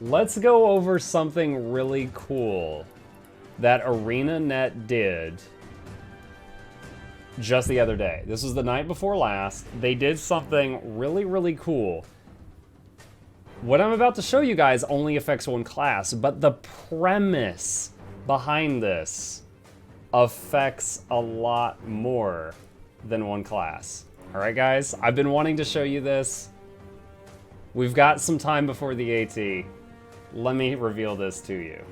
let's go over something really cool that ArenaNet did just the other day. This was the night before last. They did something really, really cool. What I'm about to show you guys only affects one class, but the premise behind this affects a lot more than one class. All right, guys, I've been wanting to show you this. We've got some time before the AT. Let me reveal this to you.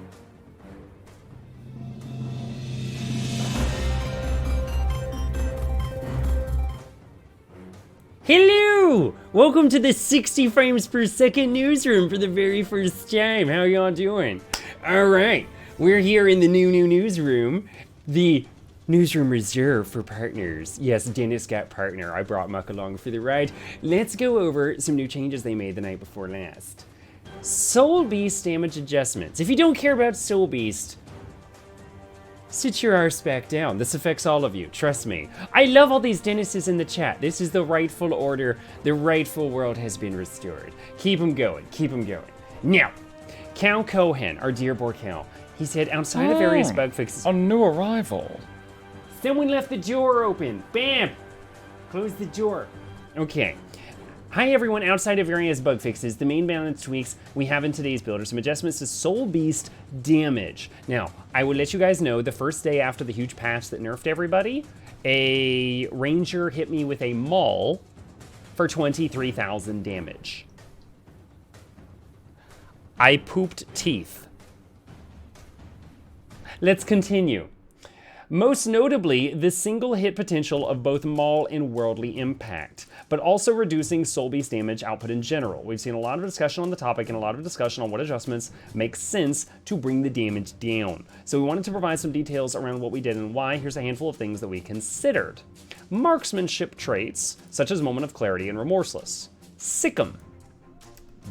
Hello! Welcome to the 60 frames per second newsroom for the very first time. How y'all doing? All right, we're here in the new newsroom. The newsroom reserved for partners. Yes, Dennis got partner. I brought Muck along for the ride. Let's go over some new changes they made the night before last. SoulBeast damage adjustments. If you don't care about SoulBeast, sit your arse back down. This affects all of you, trust me. I love all these Dennises in the chat. This is the rightful order. The rightful world has been restored. Keep them going, keep them going. Now, Cal Cohen, our dear boy Cal, he said outside of various bug fixes. A new arrival. Someone left the door open. Bam! Close the door. Okay. Hi everyone, outside of various bug fixes, the main balance tweaks we have in today's build are some adjustments to SoulBeast damage. Now, I will let you guys know, the first day after the huge patch that nerfed everybody, a ranger hit me with a maul for 23,000 damage. I pooped teeth. Let's continue. Most notably, the single hit potential of both Maul and Worldly Impact, but also reducing SoulBeast damage output in general. We've seen a lot of discussion on the topic and a lot of discussion on what adjustments make sense to bring the damage down. So we wanted to provide some details around what we did and why. Here's a handful of things that we considered. Marksmanship traits, such as Moment of Clarity and Remorseless. Sick'em.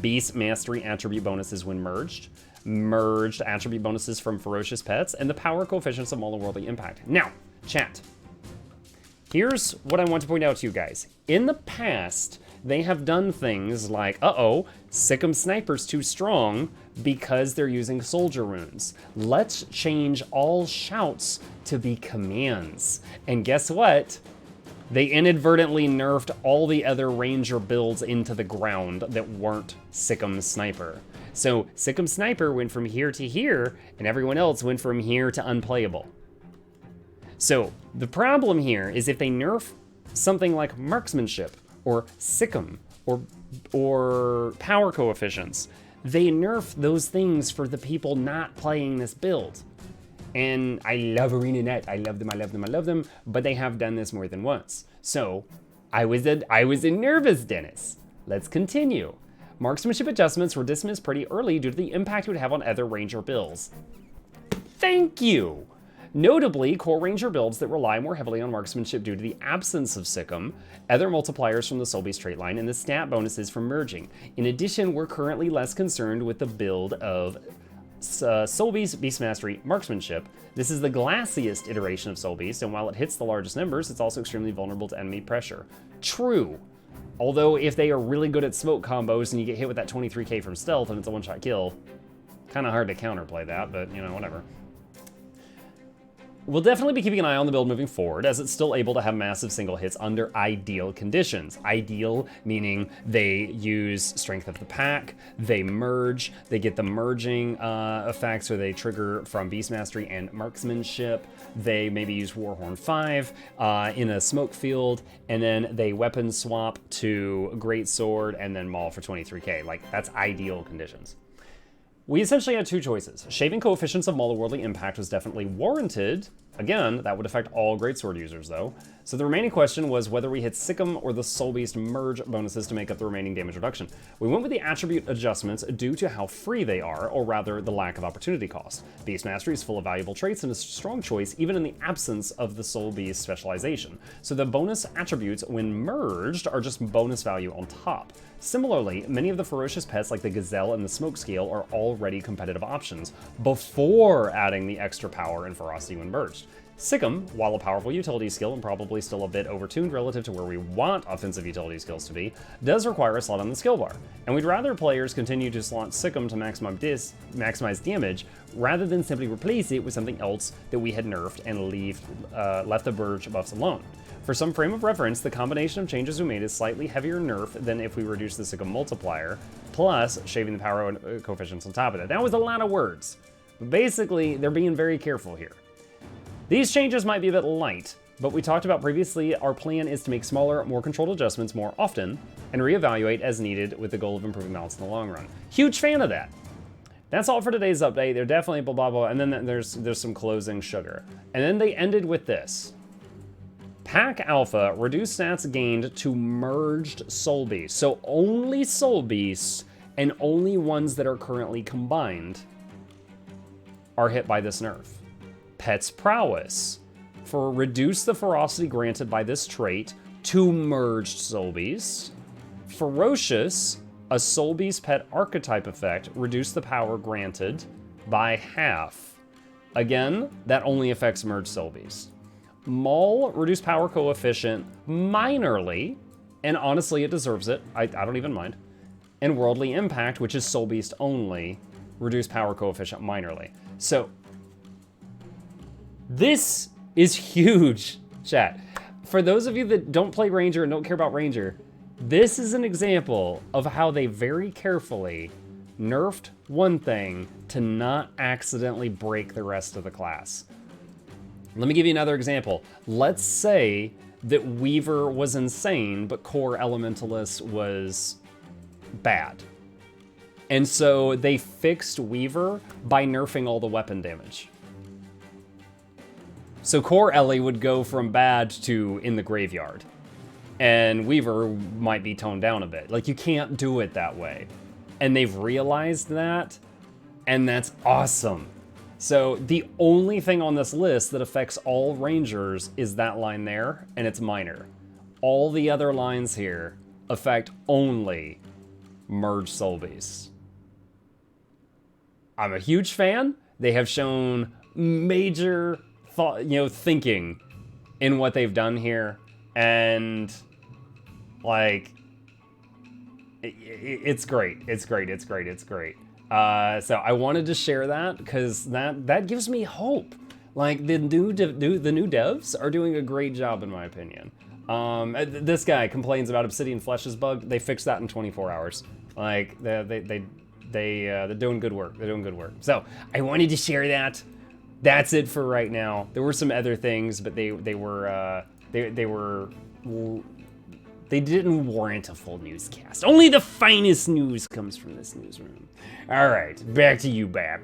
Beast Mastery attribute bonuses when merged. Merged attribute bonuses from Ferocious Pets, and the power coefficients of Maul and Worldly Impact. Now, chat. Here's what I want to point out to you guys. In the past, they have done things like, Sick'em Sniper's too strong because they're using soldier runes. Let's change all shouts to be commands. And guess what? They inadvertently nerfed all the other ranger builds into the ground that weren't Sick'em Sniper. So Sick'em Sniper went from here to here, and everyone else went from here to unplayable. So the problem here is if they nerf something like Marksmanship, or Sick'em, or power coefficients, they nerf those things for the people not playing this build. And I love ArenaNet, I love them, I love them, I love them, but they have done this more than once. So I was a nervous Dennis. Let's continue. Marksmanship adjustments were dismissed pretty early due to the impact it would have on other ranger builds. Thank you! Notably, core ranger builds that rely more heavily on marksmanship due to the absence of Sick'em, other multipliers from the SoulBeast trait line, and the stat bonuses from merging. In addition, we're currently less concerned with the build of SoulBeast Beast Mastery Marksmanship. This is the glassiest iteration of SoulBeast, and while it hits the largest numbers, it's also extremely vulnerable to enemy pressure. True. Although if they are really good at smoke combos and you get hit with that 23k from stealth and it's a one-shot kill, kind of hard to counterplay that, but you know, whatever. We'll definitely be keeping an eye on the build moving forward, as it's still able to have massive single hits under ideal conditions. Ideal meaning they use Strength of the Pack, they merge, they get the merging effects where they trigger from Beast Mastery and Marksmanship, they maybe use Warhorn 5 in a smoke field, and then they weapon swap to Great Sword and then Maul for 23k. Like, that's ideal conditions. We essentially had two choices. Shaving coefficients of Maul and Worldly Impact was definitely warranted. Again, that would affect all Greatsword users though. So the remaining question was whether we hit Sick'em or the SoulBeast merge bonuses to make up the remaining damage reduction. We went with the attribute adjustments due to how free they are, or rather the lack of opportunity cost. Beast Mastery is full of valuable traits and a strong choice even in the absence of the SoulBeast specialization. So the bonus attributes when merged are just bonus value on top. Similarly, many of the ferocious pets like the Gazelle and the Smoke Scale are already competitive options before adding the extra power and ferocity when merged. Sikkim, while a powerful utility skill and probably still a bit overtuned relative to where we want offensive utility skills to be, does require a slot on the skill bar. And we'd rather players continue to slot Sikkim to maximize damage, rather than simply replace it with something else that we had nerfed and left the Burge buffs alone. For some frame of reference, the combination of changes we made is slightly heavier nerf than if we reduced the Sikkim multiplier, plus shaving the power coefficients on top of that. That was a lot of words. But basically, they're being very careful here. These changes might be a bit light, but we talked about previously, our plan is to make smaller, more controlled adjustments more often, and reevaluate as needed with the goal of improving balance in the long run. Huge fan of that. That's all for today's update. They're definitely blah, blah, blah, and then there's some closing sugar. And then they ended with this. Pack Alpha, reduced stats gained to merged SoulBeast. So only SoulBeasts and only ones that are currently combined are hit by this nerf. Pet's Prowess, for reduce the ferocity granted by this trait to merged SoulBeast. Ferocious, a SoulBeast pet archetype effect, reduce the power granted by half. Again, that only affects merged SoulBeast. Maul, reduce power coefficient minorly, and honestly it deserves it, I don't even mind. And Worldly Impact, which is SoulBeast only, reduce power coefficient minorly. So, this is huge, chat. For those of you that don't play Ranger and don't care about Ranger, this is an example of how they very carefully nerfed one thing to not accidentally break the rest of the class. Let me give you another example. Let's say that Weaver was insane, but Core Elementalist was bad. And so they fixed Weaver by nerfing all the weapon damage. So Core Ellie would go from bad to in the graveyard. And Weaver might be toned down a bit. Like, you can't do it that way. And they've realized that, and that's awesome. So the only thing on this list that affects all Rangers is that line there, and it's minor. All the other lines here affect only merged SoulBeasts. I'm a huge fan. They have shown major thinking in what they've done here, and like it's great. It's great. It's great. It's great. So I wanted to share that because that gives me hope. Like the new devs are doing a great job in my opinion. This guy complains about Obsidian Flesh's bug. They fixed that in 24 hours. Like they're doing good work. They're doing good work. So I wanted to share that. That's it for right now. There were some other things, but they didn't warrant a full newscast. Only the finest news comes from this newsroom. All right, back to you, Bab.